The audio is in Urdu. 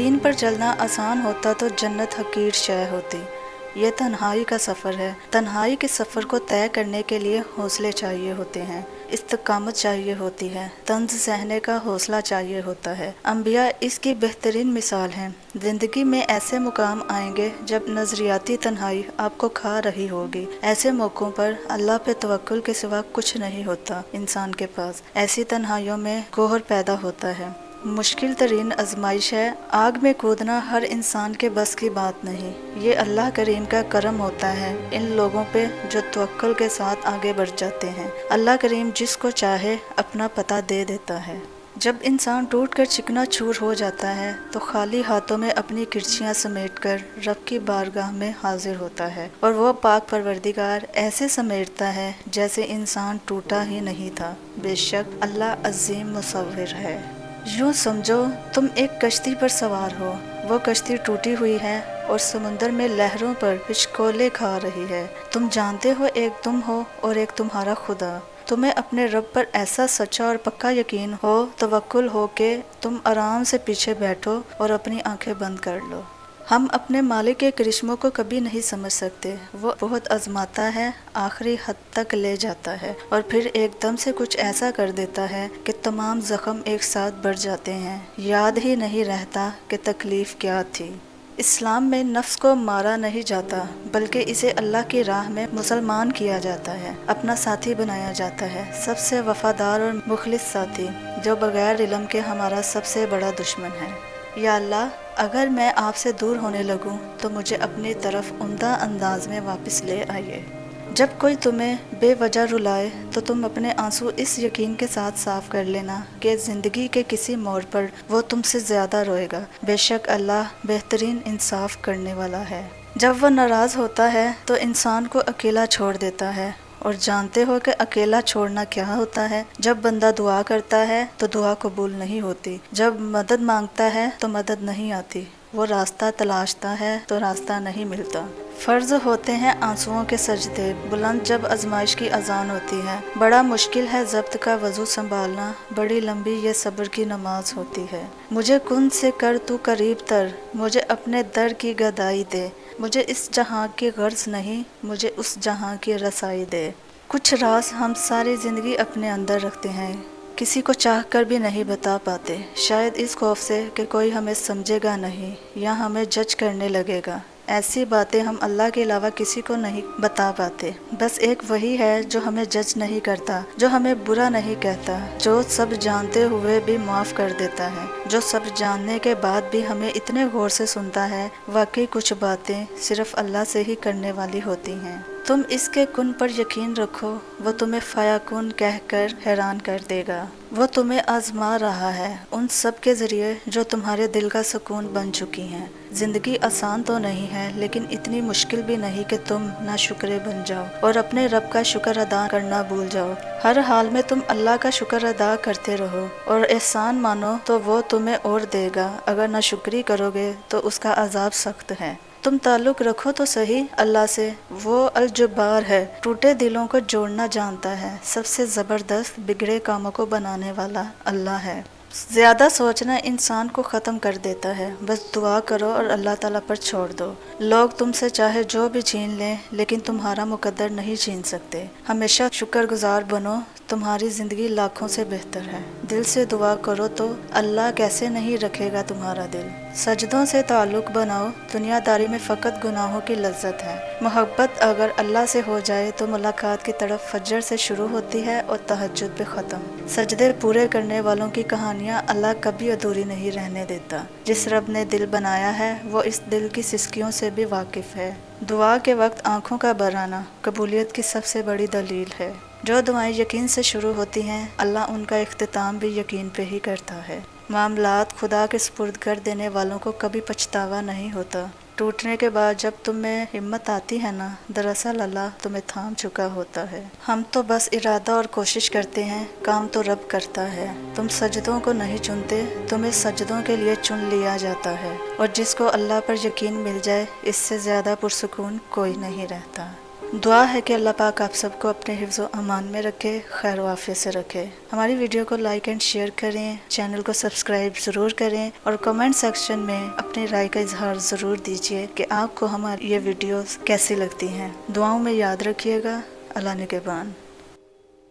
دین پر چلنا آسان ہوتا تو جنت حقیر شے ہوتی۔ یہ تنہائی کا سفر ہے۔ تنہائی کے سفر کو طے کرنے کے لیے حوصلے چاہیے ہوتے ہیں، استقامت چاہیے ہوتی ہے، طنز سہنے کا حوصلہ چاہیے ہوتا ہے۔ انبیاء اس کی بہترین مثال ہیں۔ زندگی میں ایسے مقام آئیں گے جب نظریاتی تنہائی آپ کو کھا رہی ہوگی۔ ایسے موقعوں پر اللہ پہ توکل کے سوا کچھ نہیں ہوتا انسان کے پاس۔ ایسی تنہائیوں میں گوہر پیدا ہوتا ہے۔ مشکل ترین آزمائش ہے۔ آگ میں کودنا ہر انسان کے بس کی بات نہیں۔ یہ اللہ کریم کا کرم ہوتا ہے ان لوگوں پہ جو توکل کے ساتھ آگے بڑھ جاتے ہیں۔ اللہ کریم جس کو چاہے اپنا پتہ دے دیتا ہے۔ جب انسان ٹوٹ کر چکنا چور ہو جاتا ہے تو خالی ہاتھوں میں اپنی کرچیاں سمیٹ کر رب کی بارگاہ میں حاضر ہوتا ہے، اور وہ پاک پروردگار ایسے سمیٹتا ہے جیسے انسان ٹوٹا ہی نہیں تھا۔ بے شک اللہ عظیم مصور ہے۔ یوں سمجھو تم ایک کشتی پر سوار ہو، وہ کشتی ٹوٹی ہوئی ہے اور سمندر میں لہروں پر ہچکولے کھا رہی ہے۔ تم جانتے ہو ایک تم ہو اور ایک تمہارا خدا۔ تمہیں اپنے رب پر ایسا سچا اور پکا یقین ہو، توکل ہو کہ تم آرام سے پیچھے بیٹھو اور اپنی آنکھیں بند کر لو۔ ہم اپنے مالک کے کرشموں کو کبھی نہیں سمجھ سکتے۔ وہ بہت آزماتا ہے، آخری حد تک لے جاتا ہے اور پھر ایک دم سے کچھ ایسا کر دیتا ہے کہ تمام زخم ایک ساتھ بڑھ جاتے ہیں۔ یاد ہی نہیں رہتا کہ تکلیف کیا تھی۔ اسلام میں نفس کو مارا نہیں جاتا بلکہ اسے اللہ کی راہ میں مسلمان کیا جاتا ہے، اپنا ساتھی بنایا جاتا ہے، سب سے وفادار اور مخلص ساتھی، جو بغیر علم کے ہمارا سب سے بڑا دشمن ہے۔ یا اللہ، اگر میں آپ سے دور ہونے لگوں تو مجھے اپنی طرف عمدہ انداز میں واپس لے آئیے۔ جب کوئی تمہیں بے وجہ رلائے تو تم اپنے آنسو اس یقین کے ساتھ صاف کر لینا کہ زندگی کے کسی موڑ پر وہ تم سے زیادہ روئے گا۔ بے شک اللہ بہترین انصاف کرنے والا ہے۔ جب وہ ناراض ہوتا ہے تو انسان کو اکیلا چھوڑ دیتا ہے، اور جانتے ہو کہ اکیلا چھوڑنا کیا ہوتا ہے؟ جب بندہ دعا کرتا ہے تو دعا قبول نہیں ہوتی، جب مدد مانگتا ہے تو مدد نہیں آتی، وہ راستہ تلاشتا ہے تو راستہ نہیں ملتا۔ فرض ہوتے ہیں آنسوؤں کے سجدے بلند جب آزمائش کی اذان ہوتی ہے۔ بڑا مشکل ہے ضبط کا وضو سنبھالنا، بڑی لمبی یہ صبر کی نماز ہوتی ہے۔ مجھے کن سے کر تو قریب تر، مجھے اپنے در کی گدائی دے، مجھے اس جہاں کی غرض نہیں، مجھے اس جہاں کی رسائی دے۔ کچھ راز ہم ساری زندگی اپنے اندر رکھتے ہیں، کسی کو چاہ کر بھی نہیں بتا پاتے، شاید اس خوف سے کہ کوئی ہمیں سمجھے گا نہیں یا ہمیں جج کرنے لگے گا۔ ایسی باتیں ہم اللہ کے علاوہ کسی کو نہیں بتا پاتے۔ بس ایک وہی ہے جو ہمیں جج نہیں کرتا، جو ہمیں برا نہیں کہتا، جو سب جانتے ہوئے بھی معاف کر دیتا ہے، جو سب جاننے کے بعد بھی ہمیں اتنے غور سے سنتا ہے۔ واقعی کچھ باتیں صرف اللہ سے ہی کرنے والی ہوتی ہیں۔ تم اس کے کن پر یقین رکھو، وہ تمہیں فیکون کہہ کر حیران کر دے گا۔ وہ تمہیں آزما رہا ہے ان سب کے ذریعے جو تمہارے دل کا سکون بن چکی ہیں۔ زندگی آسان تو نہیں ہے لیکن اتنی مشکل بھی نہیں کہ تم ناشکرے بن جاؤ اور اپنے رب کا شکر ادا کرنا بھول جاؤ۔ ہر حال میں تم اللہ کا شکر ادا کرتے رہو اور احسان مانو تو وہ تمہیں اور دے گا، اگر ناشکری کرو گے تو اس کا عذاب سخت ہے۔ تم تعلق رکھو تو صحیح اللہ سے، وہ الجبار ہے، ٹوٹے دلوں کو جوڑنا جانتا ہے، سب سے زبردست بگڑے کاموں کو بنانے والا اللہ ہے۔ زیادہ سوچنا انسان کو ختم کر دیتا ہے، بس دعا کرو اور اللہ تعالیٰ پر چھوڑ دو۔ لوگ تم سے چاہے جو بھی چھین لیں لیکن تمہارا مقدر نہیں چھین سکتے۔ ہمیشہ شکر گزار بنو، تمہاری زندگی لاکھوں سے بہتر ہے۔ دل سے دعا کرو تو اللہ کیسے نہیں رکھے گا تمہارا دل۔ سجدوں سے تعلق بناؤ، دنیا داری میں فقط گناہوں کی لذت ہے۔ محبت اگر اللہ سے ہو جائے تو ملاقات کی طرف فجر سے شروع ہوتی ہے اور تہجد پہ ختم۔ سجدے پورے کرنے والوں کی کہانیاں اللہ کبھی ادھوری نہیں رہنے دیتا۔ جس رب نے دل بنایا ہے وہ اس دل کی سسکیوں سے بھی واقف ہے۔ دعا کے وقت آنکھوں کا بھر آنا قبولیت کی سب سے بڑی دلیل ہے۔ جو دعائیں یقین سے شروع ہوتی ہیں اللہ ان کا اختتام بھی یقین پہ ہی کرتا ہے۔ معاملات خدا کے سپرد کر دینے والوں کو کبھی پچھتاوا نہیں ہوتا۔ ٹوٹنے کے بعد جب تمہیں ہمت آتی ہے نا، دراصل اللہ تمہیں تھام چکا ہوتا ہے۔ ہم تو بس ارادہ اور کوشش کرتے ہیں، کام تو رب کرتا ہے۔ تم سجدوں کو نہیں چنتے، تمہیں سجدوں کے لیے چن لیا جاتا ہے، اور جس کو اللہ پر یقین مل جائے اس سے زیادہ پرسکون کوئی نہیں رہتا۔ دعا ہے کہ اللہ پاک آپ سب کو اپنے حفظ و امان میں رکھے، خیر و عافیت سے رکھے۔ ہماری ویڈیو کو لائک اینڈ شیئر کریں، چینل کو سبسکرائب ضرور کریں اور کمنٹ سیکشن میں اپنی رائے کا اظہار ضرور دیجیے کہ آپ کو ہماری یہ ویڈیوز کیسی لگتی ہیں۔ دعاؤں میں یاد رکھیے گا۔ اللہ نگہبان۔